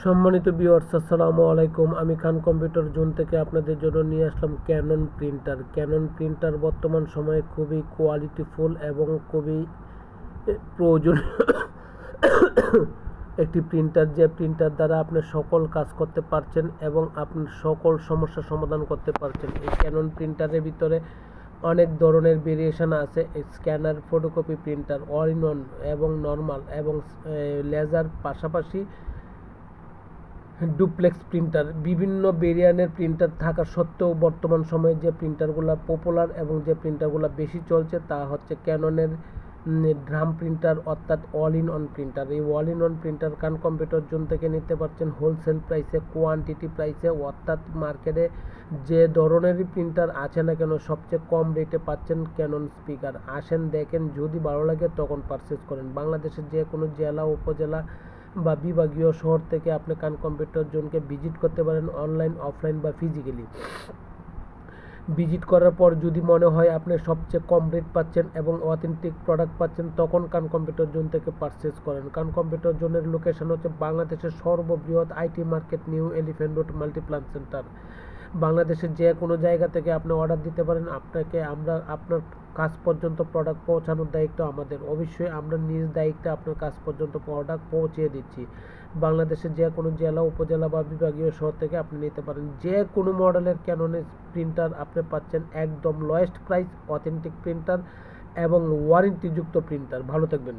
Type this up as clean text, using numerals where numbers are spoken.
সম্মানিত ভিউয়ার্স, আসসালামু আলাইকুম। আমি খান কম্পিউটার জোন থেকে আপনাদের জন্য নিয়ে আসলাম ক্যানন প্রিন্টার। ক্যানন প্রিন্টার বর্তমান সময়ে খুবই কোয়ালিটিফুল এবং খুবই প্রয়োজনীয় একটি প্রিন্টার, যে প্রিন্টার দ্বারা আপনি সকল কাজ করতে পারছেন এবং আপনার সকল সমস্যার সমাধান করতে পারছেন। এই ক্যানন প্রিন্টারের ভিতরে অনেক ধরনের ভেরিয়েশন আছে। Scanner, photocopy printer, all in one এবং নর্মাল এবং লেজার, পাশাপাশি ডুপ্লেক্স প্রিন্টার, বিভিন্ন ভেরিয়ান্টের প্রিন্টার থাকা সত্ত্বেও বর্তমান সময়ে যে প্রিন্টারগুলো পপুলার এবং যে প্রিন্টারগুলো বেশি চলছে তা হচ্ছে ক্যাননের ড্রাম প্রিন্টার, অর্থাৎ অল ইন ওয়ান প্রিন্টার। এই all in one printer Khan computer zone থেকে নিতে পারছেন হোলসেল প্রাইসে, কোয়ান্টিটি প্রাইসে, অর্থাৎ মার্কেটে যে ধরনেরই প্রিন্টার আছে না কেন সবচেয়ে কম রেটে পাচ্ছেন ক্যানন স্পিকার। আসেন, দেখেন, যদি ভালো লাগে তখন পারচেস করেন। বাংলাদেশের যে কোনো জেলা, উপজেলা বা বিভাগীয় শহর থেকে আপনি খান কম্পিউটার জোনকে ভিজিট করতে পারেন, অনলাইন, অফলাইন বা ফিজিক্যালি। ভিজিট করার পর যদি মনে হয় আপনি সবচেয়ে কম রেট পাচ্ছেন এবং অথেন্টিক প্রোডাক্ট পাচ্ছেন, তখন খান কম্পিউটার জোন থেকে পারচেস করেন। খান কম্পিউটার জোনের লোকেশন হচ্ছে বাংলাদেশের সর্ববৃহৎ IT market, new elephant road, Multiplan centre. বাংলাদেশের যে কোনো জায়গা থেকে আপনি অর্ডার দিতে পারেন। আমরা আপনার কাছ পর্যন্ত প্রোডাক্ট পৌঁছানোর দায়িত্ব আমাদের। অবশ্যই আমরা নিজ দায়িত্বে আপনার কাছ পর্যন্ত প্রোডাক্ট পৌঁছিয়ে দিচ্ছি। বাংলাদেশের যে কোনো জেলা, উপজেলা বা বিভাগীয় শহর থেকে আপনি নিতে পারেন। যে কোনো মডেলের ক্যাননের প্রিন্টার আপনি পাচ্ছেন একদম লোয়েস্ট প্রাইস, অথেন্টিক প্রিন্টার এবং ওয়ারেন্টিযুক্ত প্রিন্টার। ভালো থাকবেন।